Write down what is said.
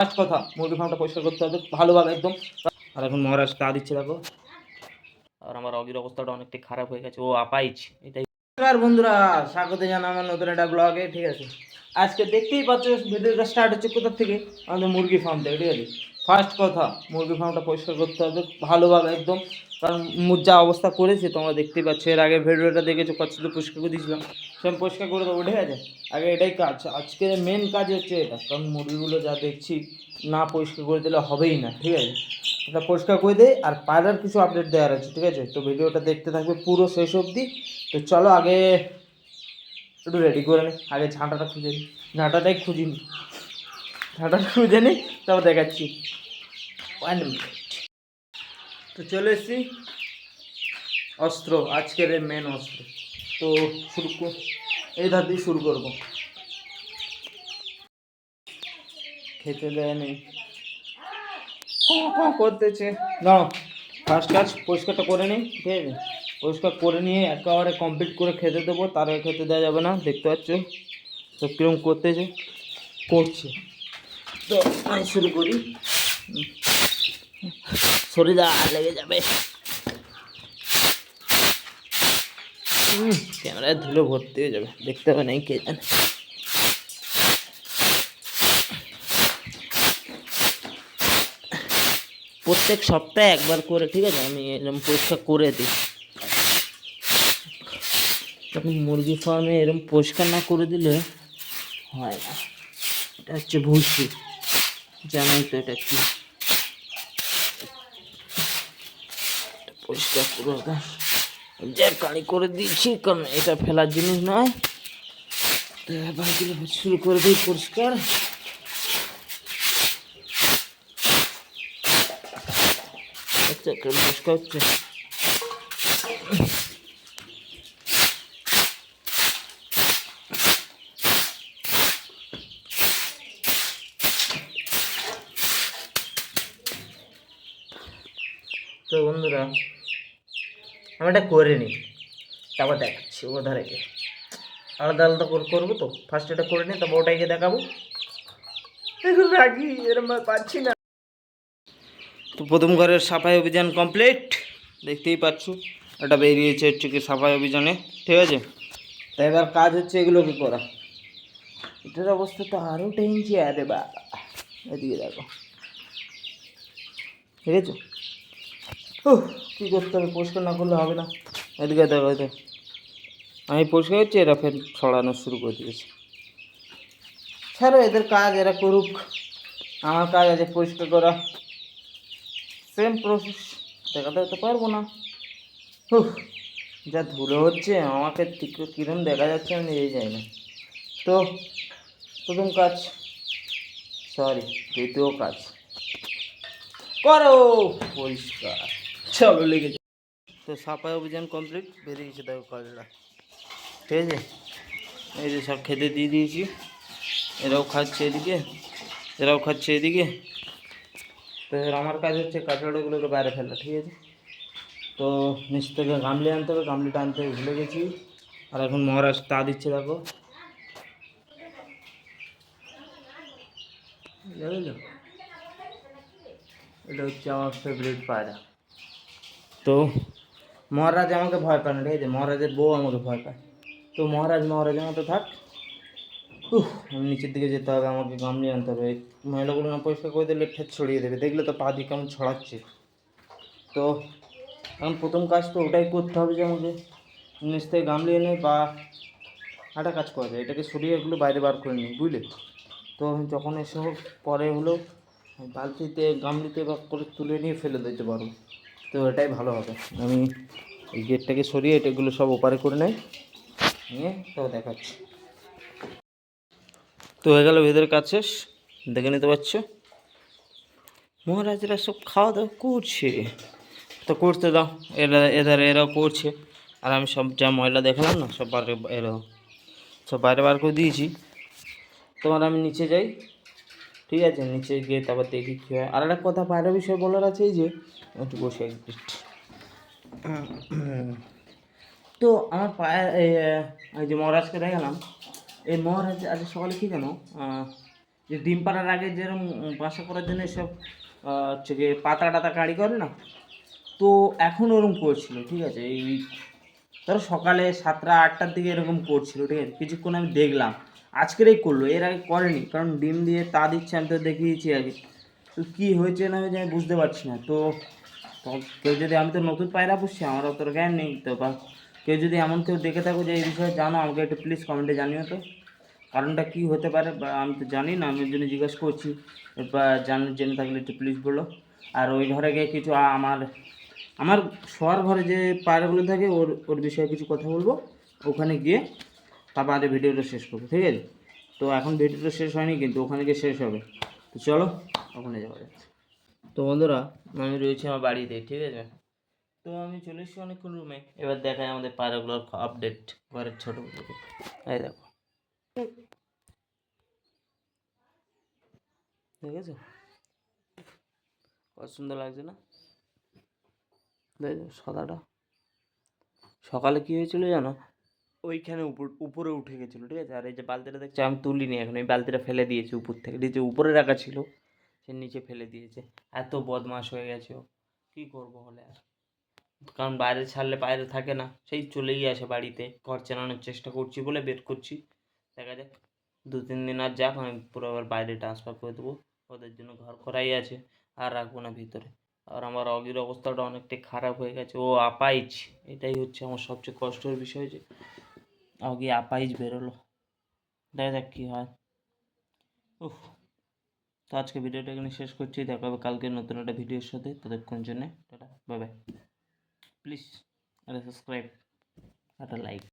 First কথা মুরগি ফার্মটা পরিষ্কার করতে হবে ভালোভাবে একদম। আর এখন মহারাজ তা দিচ্ছে দেখো। আর আমার অগির অবস্থাটা অনেকটাই খারাপ হয়ে গেছে, ও আপাইছে এটাই। নমস্কার বন্ধুরা, স্বাগত জানাই আমার নতুন একটা ব্লগে। ঠিক আছে, আজকে দেখতেই পাচ্ছ ভিডিওটা স্টার্ট হচ্ছে কোথা থেকে, আমাদের মুরগি ফার্ম থেকে। ঠিক আছে, ফার্স্ট কথা মুরগি ফার্মটা পরিষ্কার করতে হবে ভালোভাবে একদম, কারণ যা অবস্থা করেছে তোমরা দেখতেই পাচ্ছ। এর আগে ভিডিওটা দেখেছো, কত শুধু পরিষ্কার করে দিয়েছিলাম, সেরকম পরিষ্কার করে দেবো। ঠিক আছে, আগে এটাই কাজ, আজকের মেন কাজ হচ্ছে এটা, কারণ মুরগিগুলো যা দেখছি না পরিষ্কার করে দিলে হবেই না। ঠিক আছে, এটা পরিষ্কার করে দেয়। আর পায়রার কিছু আপডেট দেওয়ার আছে। ঠিক আছে, তো ভিডিওটা দেখতে থাকবে পুরো শেষ অবধি। তো চলো আগে একটু রেডি করে নি, আগে ঝাঁটাটা খুঁজে নিই। ঝাঁটাটাই খুঁজিনি, ঝাঁটাটা খুঁজে নিই, তারপর দেখাচ্ছি। 1 মিনিট। তো চলে এসেছি অস্ত্র, আজকের মেন অস্ত্র। তো এই ধার দিয়ে শুরু করবো। খেতে দেয় নেই, করতেছে না। ফার্স্ট কাজ পরিষ্কারটা করে নিই। ঠিক আছে, পরিষ্কার করে নিয়ে একেবারে কমপ্লিট করে খেতে দেবো, তার আগে খেতে দেওয়া যাবে না। দেখতে পাচ্ছ তো কীরকম করছে। তো আমি শুরু করি। শরীরে লেগে যাবে, ক্যামেরায় ধুলো ভর্তি হয়ে যাবে, দেখতে হবে না কে জানে। প্রত্যেক সপ্তাহে একবার করে, ঠিক আছে, আমি এরকম পরিষ্কার করে দিই। তখন মুরগি ফার্মে এরকম পরিষ্কার না করে দিলে হয় না। এটা হচ্ছে ভুসি, জানোই তো এটা কি। পরিষ্কার করে যে কালি করে দিয়েছি, কারণ এটা ফেলার জিনিস নয়। তো এবার শুরু করে দিই পরিষ্কার। পরিষ্কার হচ্ছে। তো বন্ধুরা, আমি এটা করে নিই, তারপর দেখাচ্ছি ওধারে গিয়ে। আলাদা আলাদা করবো। তো ফার্স্ট এটা করে নিই, তারপর ওটাকে দেখাবো। এখন রাখি, এরম পাচ্ছি না। তো প্রথম ঘরের সাফাই অভিযান কমপ্লিট, দেখতেই পাচ্ছ। এটা বেরিয়েছে হচ্ছে কি সাফাই অভিযানে। ঠিক আছে, তাই এবার কাজ হচ্ছে এগুলোকে করা। এটার অবস্থা তো আরও টেনছি। আরে বা, এদিকে দেখো, ঠিক আছে। কী করতে হবে, পরিষ্কার না করলে হবে না। এদিকে দেখো, আমি পরিষ্কার করছি, এরা ফের ছড়ানো শুরু করে দিয়েছে। ছাড়ো এদের কাজ, এরা করুক। আমার কাজ আছে পরিষ্কার করা, সেম প্রসেস। দেখাতে হতে পারবো না। যা ধুলো হচ্ছে, আমাকে ঠিক কীরকম দেখা যাচ্ছে আমি নিজেই যাই না। তো প্রথম কাজ, সরি দ্বিতীয় কাজ করো পরিষ্কার। চলো লেগে যায়। তো সাফাই অভিযান কমপ্লিট, বেরিয়েছে দেখো কাজটা। ঠিক আছে, এই যে সব খেতে দিয়ে দিয়েছি, এরাও খাচ্ছে এদিকে, এরাও খাচ্ছে এদিকে। তো আমার কাজ হচ্ছে কাঁচড়াগুলোকে বাইরে ফেলা। ঠিক আছে, তো নিচ থেকে গামলি আনতে হবে, গামলিটা আনতে ভুলে গেছি। আর এখন মহারাজ তা দিচ্ছে দেখো। এটা হচ্ছে আমার ফেভারিট পায়রা। তো মহারাজ আমাকে ভয় পায় না। ঠিক আছে, মহারাজের বউ আমাকে ভয় পায়। তো মহারাজের মতো থাক। আমি নিচের দিকে যেতে হবে, আমাকে গামলি আনতে হবে। ময়লাগুলো না পরিষ্কার করে দিলে ঠেট ছড়িয়ে দেবে, দেখলে তো পা দিয়ে কেমন ছড়াচ্ছে। তো এখন প্রথম কাজ তো ওটাই করতে হবে, যে আমাকে নিচ থেকে গামলি এনে বা একটা কাজ করা যায়, এটাকে সরিয়ে এগুলো বাইরে বার করে নিই, বুঝলে। তো যখন এসব পরে হলো বালতিতে গামলিতে বা করে তুলে নিয়ে ফেলে দিতে পারবো, তো এটাই ভালো হবে। আমি এই গেটটাকে সরিয়ে এটাগুলো সব ওপারে করে নেই, নিয়ে তো দেখাচ্ছি। তো হয়ে গেল ভেতরের কাজ শেষ, দেখে নিতে পারছো। মহারাজরা সব খাওয়া দাওয়া করছে, তো করতে দাও। এরাও করছে। আর আমি সব যা ময়লা দেখলাম না, সব সব বাইরে বার করে দিয়েছি। তোমার আমি নিচে যাই। ঠিক আছে, নিচে গিয়ে তারপর দেখি কী হয়। আর একটা কথা বাইরের বিষয়ে বলার আছে, এই যে একটু বসে একটু। তো আমার পায়ে এই যে মহারাজকে দেখালাম, এই মহারাজ আজ সকালে কী জানো, যে ডিম পাড়ার আগে যেরকম বাসা করার জন্য সব হচ্ছে গিয়ে পাতা টাতা কাঁড়ি করে না, তো এখন ওরকম করছিল, ঠিক আছে। এই ধরো সকালে 7টা 8টার দিকে এরকম করছিল, ঠিক আছে, কিছুক্ষণ আমি দেখলাম। আজকেরই করলো, এর আগে করেনি, কারণ ডিম দিয়ে তা দিচ্ছে, আমি তো দেখিয়েছি আগে। তো কী হয়েছে না হয়েছে আমি বুঝতে পারছি না। তো কেউ যদি, আমি তো নতুন পায়রা পুষছি, আমার অত জ্ঞান নেই তো, বা কেউ যদি এমন কেউ দেখে থাকো যে এই বিষয়ে জানো, আমাকে একটু প্লিজ কমেন্টে জানিও তো, কারণটা কী হতে পারে, বা আমি তো জানি না, আমি ওই জন্য জিজ্ঞেস করছি। বা জেনে থাকলে একটু প্লিজ বলো। আর ওই ঘরে গিয়ে কিছু আমার আমার শোয়ার ঘরে যে পায়রাগুলো থাকে ওর ওর বিষয়ে কিছু কথা বলবো ওখানে গিয়ে, তারপর আগে ভিডিওটা শেষ করবো, ঠিক আছে। তো এখন ভিডিওটা শেষ হয়নি, কিন্তু ওখানে গিয়ে শেষ হবে। তো চলো ওখানে যাওয়া যাক। তো বন্ধুরা, আমি রয়েছি আমার বাড়িতে, ঠিক আছে। তো আমি চলে এসেছি অনেকক্ষণ রুমে। এবার দেখাই আমাদের পায়রাগুলোর আপডেট, ঘরের ছোটোগুলোকে। এই দেখো, দেখেছো কত সুন্দর লাগছে না, দেখো সাদাটা। সকালে কী হয়েছিল জানো, ওইখানে উপরে উঠে গেছিলো, ঠিক আছে। আর এই যে বালতিটা দেখছো আমি তুলিনি এখন, এই বালতিটা ফেলে দিয়েছি উপর থেকে, নিচে উপরে রাখা ছিল, সে নিচে ফেলে দিয়েছে। এত বদমাশ হয়ে গেছে ও, কী করবো হলে আর, কারণ বাইরে ছাড়লে বাইরে থাকে না, সেই চলেই আসে বাড়িতে। ঘর চেনানোর চেষ্টা করছি বলে বের করছি, দেখা যাক 2-3 দিন আর যাক, আমি পুরো আবার বাইরে ট্রান্সফার করে দেবো। ওদের জন্য ঘর করাই আছে, আর রাখবো না ভিতরে। আর আমার অগির অবস্থাটা অনেকটাই খারাপ হয়ে গেছে, ও আপাইচ, এটাই হচ্ছে আমার সবচেয়ে কষ্টের বিষয়, যে অগি আপাইচ বেরোলো। দেখা যাক কী হয়। উফ। তো আজকে ভিডিওটা এখানে শেষ করছি, দেখা হবে কালকে নতুন একটা ভিডিওর সাথে। ততক্ষণ জন্য টাটা, বাই বাই। প্লিজ একটা সাবস্ক্রাইব, একটা লাইক।